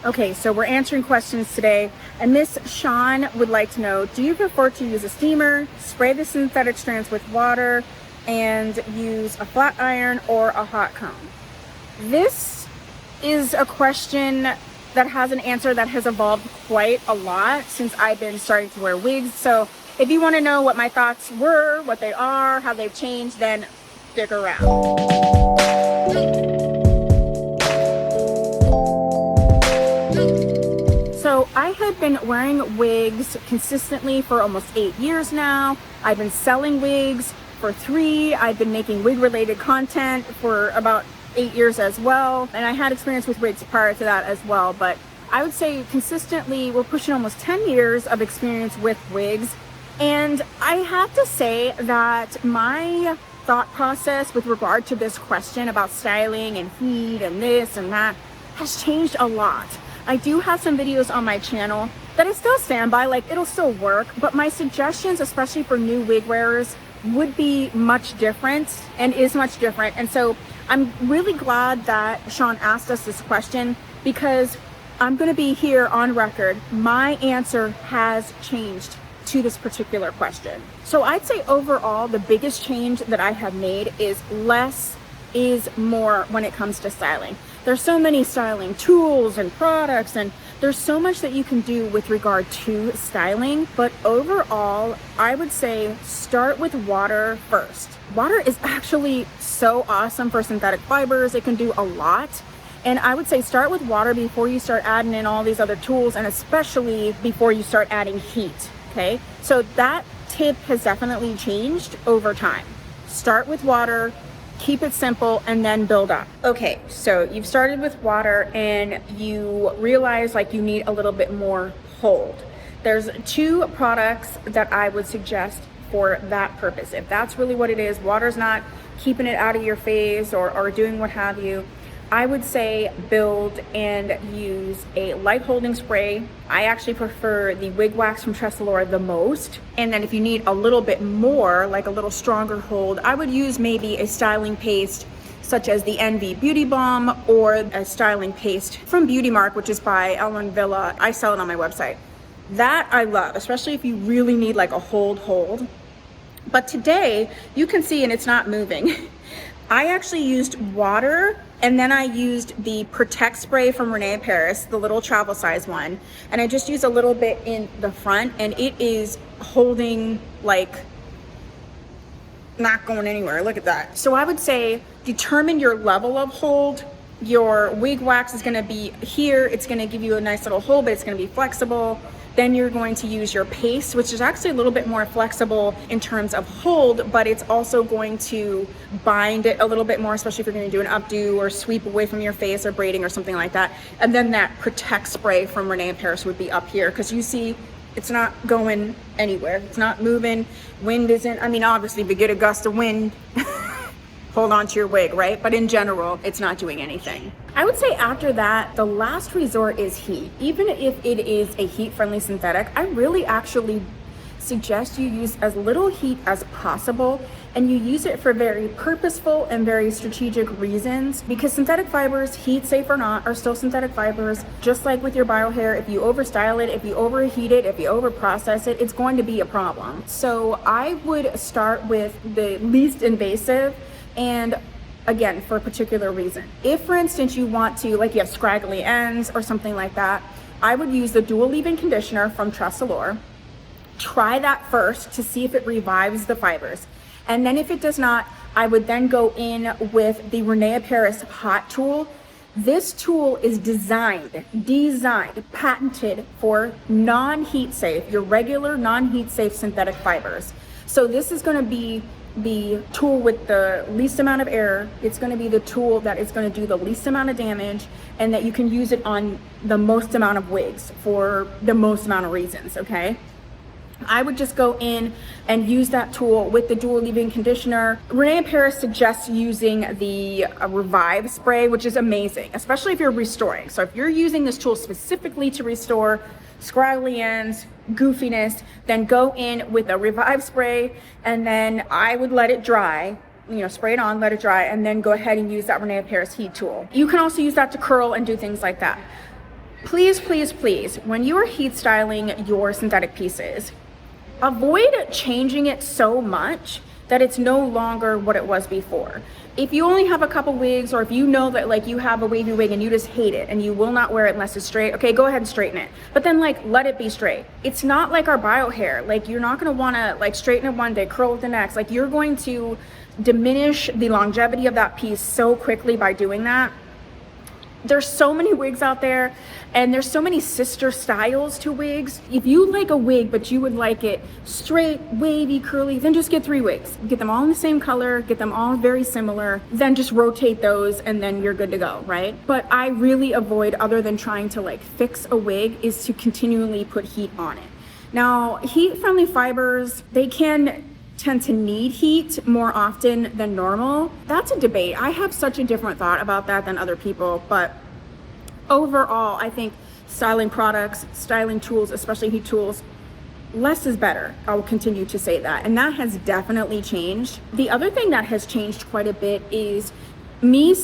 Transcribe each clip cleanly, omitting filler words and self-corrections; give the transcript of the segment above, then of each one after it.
Okay, so we're answering questions today, and Miss Sean would like to know, do you prefer to use a steamer, spray the synthetic strands with water, and use a flat iron or a hot comb? This is a question that has an answer that has evolved quite a lot since I've been starting to wear wigs. So if you want to know what my thoughts were, what they are, how they've changed, then stick around. So I had been wearing wigs consistently for almost 8 years now. I've been selling wigs for 3. I've been making wig related content for about 8 years as well. And I had experience with wigs prior to that as well. But I would say consistently we're pushing almost 10 years of experience with wigs. And I have to say that my thought process with regard to this question about styling and heat and this and that has changed a lot. I do have some videos on my channel that I still stand by, like it'll still work, but my suggestions, especially for new wig wearers, would be much different and is much different. And so I'm really glad that Sean asked us this question, because I'm going to be here on record. My answer has changed to this particular question. So I'd say overall, the biggest change that I have made is less is more when it comes to styling. There's so many styling tools and products, and there's so much that you can do with regard to styling. But overall, I would say start with water first. Water is actually so awesome for synthetic fibers. It can do a lot. And I would say start with water before you start adding in all these other tools, and especially before you start adding heat, okay? So that tip has definitely changed over time. Start with water, keep it simple, and then build up. Okay, so you've started with water and you realize like you need a little bit more hold. There's 2 products that I would suggest for that purpose. If that's really what it is, water's not keeping it out of your face or doing what have you, I would say build and use a light holding spray. I actually prefer the wig wax from Tressalora the most. And then if you need a little bit more, like a little stronger hold, I would use maybe a styling paste such as the Envy Beauty Balm, or a styling paste from Beauty Mark, which is by Ellen Villa. I sell it on my website. That I love, especially if you really need like a hold. But today you can see, and it's not moving. I actually used water, and then I used the Protect spray from Renee Paris, the little travel size one. And I just used a little bit in the front, and it is holding like not going anywhere. Look at that. So I would say determine your level of hold. Your wig wax is gonna be here. It's gonna give you a nice little hold, but it's gonna be flexible. Then you're going to use your paste, which is actually a little bit more flexible in terms of hold, but it's also going to bind it a little bit more, especially if you're going to do an updo or sweep away from your face or braiding or something like that. And then that Protect spray from Renee Paris would be up here, because you see it's not going anywhere. It's not moving. Wind isn't, I mean, obviously if you get a gust of wind, hold on to your wig, right? But in general, it's not doing anything. I would say after that, the last resort is heat. Even if it is a heat-friendly synthetic, I really actually suggest you use as little heat as possible, and you use it for very purposeful and very strategic reasons, because synthetic fibers, heat safe or not, are still synthetic fibers. Just like with your bio hair, if you overstyle it, if you overheat it, if you overprocess it, it's going to be a problem. So I would start with the least invasive, and again, for a particular reason. If, for instance, you want to, like you have scraggly ends or something like that, I would use the dual leave-in conditioner from Tressalora. Try that first to see if it revives the fibers. And then if it does not, I would then go in with the Renee Paris hot tool. This tool is designed, patented for non-heat safe, your regular non-heat safe synthetic fibers. So this is going to be the tool with the least amount of error. It's going to be the tool that is going to do the least amount of damage, and that you can use it on the most amount of wigs for the most amount of reasons, okay? I would just go in and use that tool with the dual leave-in conditioner. Renee Paris suggests using the Revive spray, which is amazing, especially if you're restoring. So if you're using this tool specifically to restore scraggly ends, goofiness, then go in with a Revive spray, and then I would let it dry, you know, spray it on, let it dry, and then go ahead and use that Renee Paris heat tool. You can also use that to curl and do things like that. Please, please, please, when you are heat styling your synthetic pieces, avoid changing it so much that it's no longer what it was before. If you only have a couple wigs, or if you know that like you have a wavy wig and you just hate it and you will not wear it unless it's straight, okay, go ahead and straighten it. But then like let it be straight. It's not like our bio hair. Like you're not gonna wanna like straighten it one day, curl it the next. Like you're going to diminish the longevity of that piece so quickly by doing that. There's so many wigs out there, and there's so many sister styles to wigs. If you like a wig but you would like it straight, wavy, curly, then just get 3 wigs. Get them all in the same color, get them all very similar, then just rotate those and then you're good to go, right? But I really avoid, other than trying to like fix a wig, is to continually put heat on it. Now, heat-friendly fibers, they can tend to need heat more often than normal. That's a debate. I have such a different thought about that than other people, but overall, I think styling products, styling tools, especially heat tools, less is better. I will continue to say that. And that has definitely changed. The other thing that has changed quite a bit is me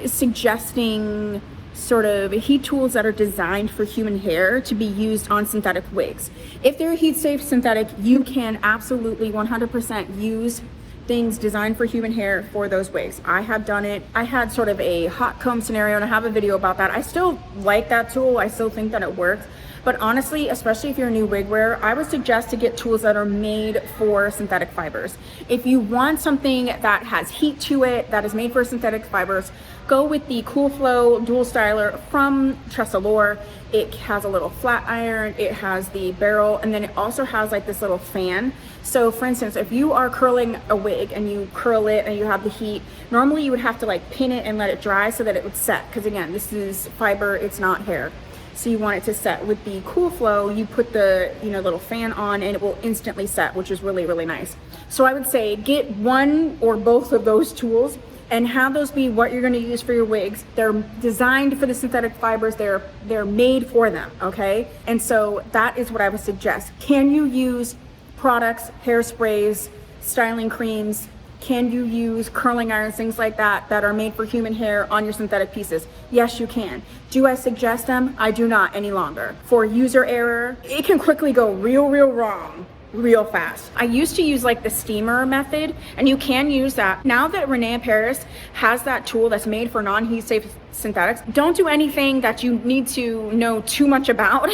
suggesting sort of heat tools that are designed for human hair to be used on synthetic wigs. If they're heat safe synthetic, you can absolutely 100% use things designed for human hair for those wigs. I have done it. I had sort of a hot comb scenario and I have a video about that. I still like that tool. I still think that it works. But honestly, especially if you're a new wig wearer, I would suggest to get tools that are made for synthetic fibers. If you want something that has heat to it, that is made for synthetic fibers, go with the Cool Flow Dual Styler from Tressalore. It has a little flat iron, it has the barrel, and then it also has like this little fan. So for instance, if you are curling a wig and you curl it and you have the heat, normally you would have to like pin it and let it dry so that it would set. Because again, this is fiber, it's not hair. So you want it to set. With the Cool Flow, you put the little fan on and it will instantly set, which is really, really nice. So I would say get one or both of those tools and have those be what you're going to use for your wigs. They're designed for the synthetic fibers. They're made for them, okay? And so that is what I would suggest. Can you use products, hairsprays, styling creams? Can you use curling irons, things like that, that are made for human hair on your synthetic pieces? Yes, you can. Do I suggest them? I do not any longer. For user error, it can quickly go real wrong real fast. I used to use like the steamer method, and you can use that. Now that Renee Paris has that tool that's made for non-heat safe synthetics, don't do anything that you need to know too much about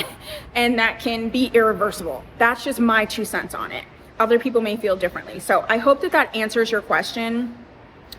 and that can be irreversible. That's just my 2 cents on it. Other people may feel differently. So I hope that that answers your question,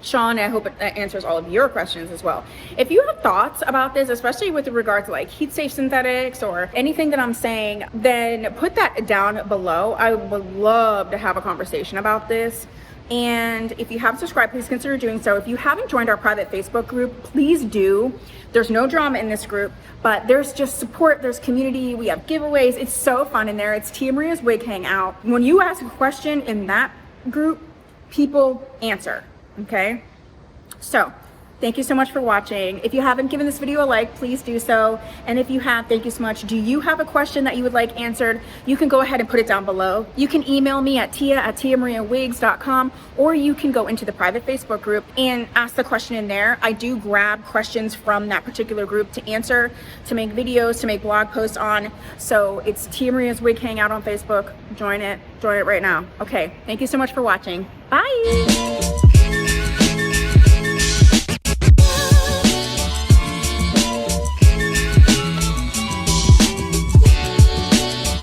Sean. I hope that answers all of your questions as well. If you have thoughts about this, especially with regard to like heat safe synthetics or anything that I'm saying, then put that down below. I would love to have a conversation about this. And if you haven't subscribed, please consider doing so. If you haven't joined our private Facebook group, please do. There's no drama in this group, but there's just support, there's community, we have giveaways. It's so fun in there. It's Tia Maria's Wig Hangout. When you ask a question in that group, people answer, okay? So thank you so much for watching. If you haven't given this video a like, please do so. And if you have, thank you so much. Do you have a question that you would like answered? You can go ahead and put it down below. You can email me at tia@tiamariawigs.com, or you can go into the private Facebook group and ask the question in there. I do grab questions from that particular group to answer, to make videos, to make blog posts on. So it's Tia Maria's Wig Hangout on Facebook. Join it right now. Okay, thank you so much for watching. Bye.